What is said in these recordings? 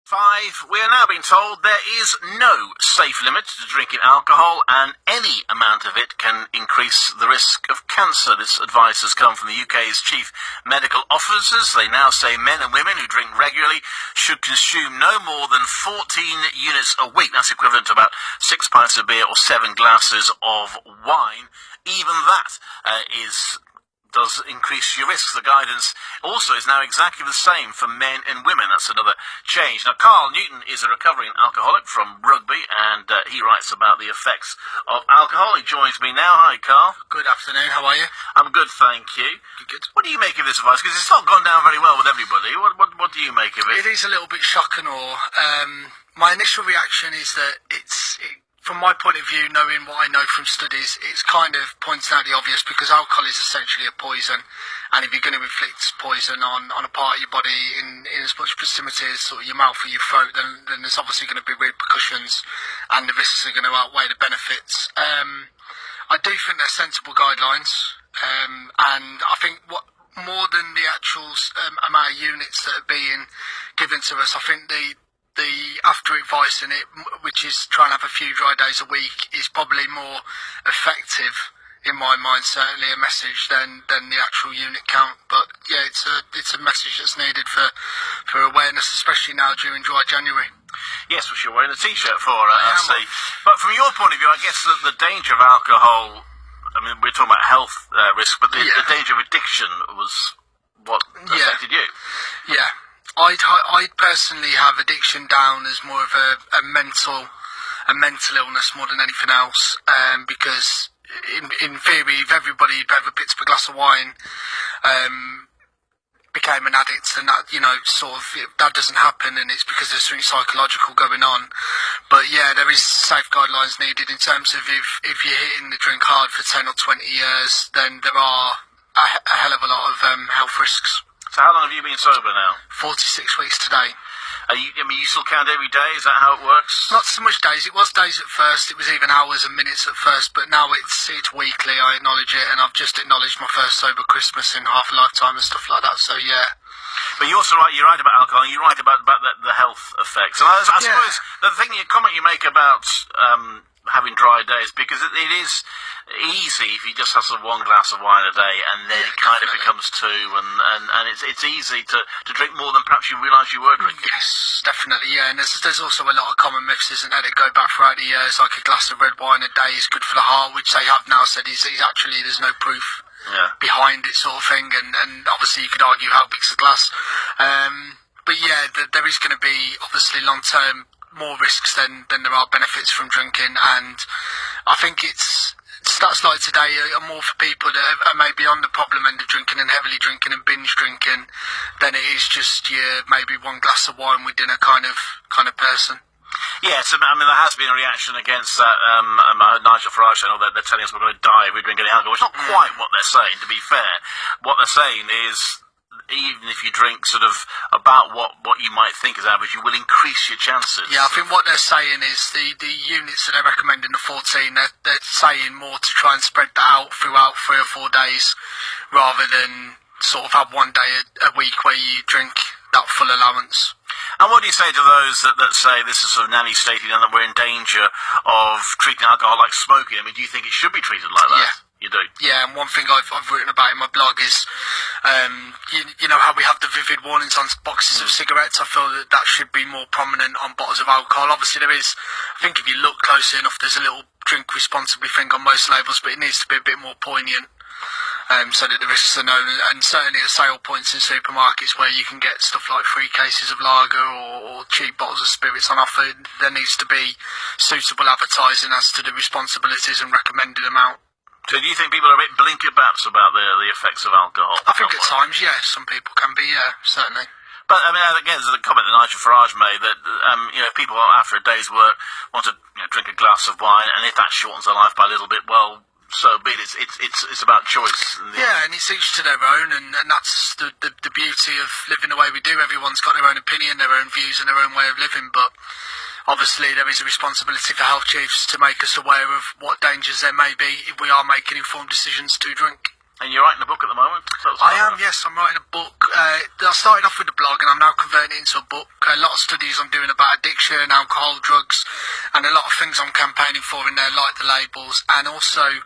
We are now being told there is no safe limit to drinking alcohol, and any amount of it can increase the risk of cancer. This advice has come from the UK's chief medical officers. They now say men and women who drink regularly should consume no more than 14 units a week. That's equivalent to about 6 pints of beer or 7 glasses of wine. Even that does increase your risks. The guidance also is now exactly the same for men and women. That's another change. Now, Carl Newton is a recovering alcoholic from Rugby, and he writes about the effects of alcohol. He joins me now. Hi, Carl. Good afternoon. How are you? I'm good, thank you. Good. What do you make of this advice? Because it's not gone down very well with everybody. What do you make of it? It is a little bit shock and awe. My initial reaction is that from my point of view, knowing what I know from studies, it's kind of points out the obvious, because alcohol is essentially a poison, and if you're going to inflict poison on a part of your body in as much proximity as sort of your mouth or your throat, then there's obviously going to be repercussions, and the risks are going to outweigh the benefits. I do think they're sensible guidelines, and I think what more than the actual amount of units that are being given to us, I think the after advice in it, which is try and have a few dry days a week, is probably more effective in my mind, certainly a message than the actual unit count. But yeah, it's a message that's needed for awareness, especially now during dry January. Yes, which you're wearing a t-shirt for, I see. But from your point of view, I guess the danger of alcohol, I mean, we're talking about health risk, but the danger of addiction was what affected you. Yeah. I personally have addiction down as more of a mental illness more than anything else, because in theory, if everybody who ever picked up a glass of wine became an addict, and that, that doesn't happen, and it's because there's something psychological going on. But yeah, there is safe guidelines needed in terms of if you're hitting the drink hard for 10 or 20 years, then there are a hell of a lot of health risks. So how long have you been sober now? 46 weeks today. You still count every day? Is that how it works? Not so much days. It was days at first. It was even hours and minutes at first. But now it's weekly. I acknowledge it. And I've just acknowledged my first sober Christmas in half a lifetime and stuff like that. So, yeah. But you're also right. You're right about alcohol. And you're right about the health effects. And I suppose the comment you make about having dry days, because it is easy if you just have sort of 1 glass of wine a day, and then it kind of becomes 2, and it's easy to drink more than perhaps you realise you were drinking. Yes, definitely, yeah. And there's also a lot of common myths, isn't there, that go back throughout the years, like a glass of red wine a day is good for the heart, which they have now said is actually, there's no proof behind it, sort of thing, and obviously you could argue how big's the glass. But yeah, there is going to be obviously long-term more risks than there are benefits from drinking, and I think stats like today are more for people that are maybe on the problem end of drinking and heavily drinking and binge drinking than it is just your maybe 1 glass of wine with dinner kind of person. Yes, I mean, there has been a reaction against that. Nigel Farage saying, they're telling us we're going to die if we drink any alcohol. It's not quite what they're saying, to be fair. What they're saying is, even if you drink sort of about what you might think is average, you will increase your chances. Yeah, I think what they're saying is the units that they're recommending, the 14, they're saying more to try and spread that out throughout 3 or 4 days, rather than sort of have 1 day a week where you drink that full allowance. And what do you say to those that say this is sort of nanny stating and that we're in danger of treating alcohol like smoking? I mean, do you think it should be treated like that? Yeah. You do? Yeah, and one thing I've written about in my blog is, you know how we have the vivid warnings on boxes of cigarettes. I feel that should be more prominent on bottles of alcohol. Obviously there is, I think if you look closely enough, there's a little drink responsibly thing on most labels, but it needs to be a bit more poignant, so that the risks are known. And certainly at sale points in supermarkets where you can get stuff like 3 cases of lager or cheap bottles of spirits on offer, there needs to be suitable advertising as to the responsibilities and recommended amount. So do you think people are a bit blinkered perhaps about the effects of alcohol? I think at times, yeah, some people can be, yeah, certainly. But I mean, again, there's a comment that Nigel Farage made that people after a day's work want to drink a glass of wine, and if that shortens their life by a little bit, well, so be it. It's about choice. Yeah, and it's each to their own, and that's the beauty of living the way we do. Everyone's got their own opinion, their own views, and their own way of living, but obviously there is a responsibility for health chiefs to make us aware of what dangers there may be if we are making informed decisions to drink. And you're writing a book at the moment? I am, yes. I'm writing a book. I started off with a blog and I'm now converting it into a book. A lot of studies I'm doing about addiction, alcohol, drugs, and a lot of things I'm campaigning for in there, like the labels. And also,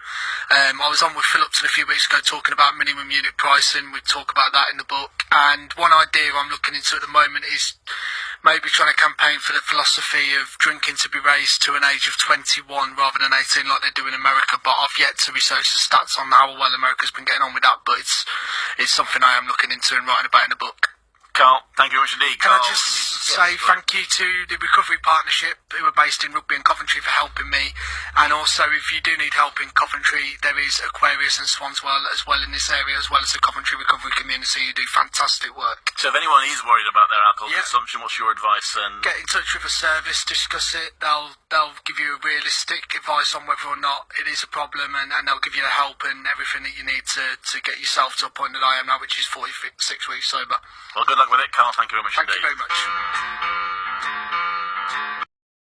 I was on with Philipson a few weeks ago talking about minimum unit pricing. We talk about that in the book. And one idea I'm looking into at the moment is maybe trying to campaign for the philosophy of drinking to be raised to an age of 21 rather than 18 like they do in America, but I've yet to research the stats on how well America's been getting on with that, but it's something I am looking into and writing about in the book. Carl, thank you very much indeed. Can I just say thank you to the Recovery Partnership, who are based in Rugby and Coventry, for helping me. And also, if you do need help in Coventry, there is Aquarius and Swanswell as well in this area, as well as the Coventry Recovery Community, who do fantastic work. So if anyone is worried about their alcohol consumption, what's your advice then? Get in touch with a service, discuss it. They'll give you a realistic advice on whether or not it is a problem, and they'll give you the help and everything that you need to get yourself to a point that I am now, which is 46 weeks sober. Well, good luck with it, Carl. Thank you very much indeed. Thank you very much.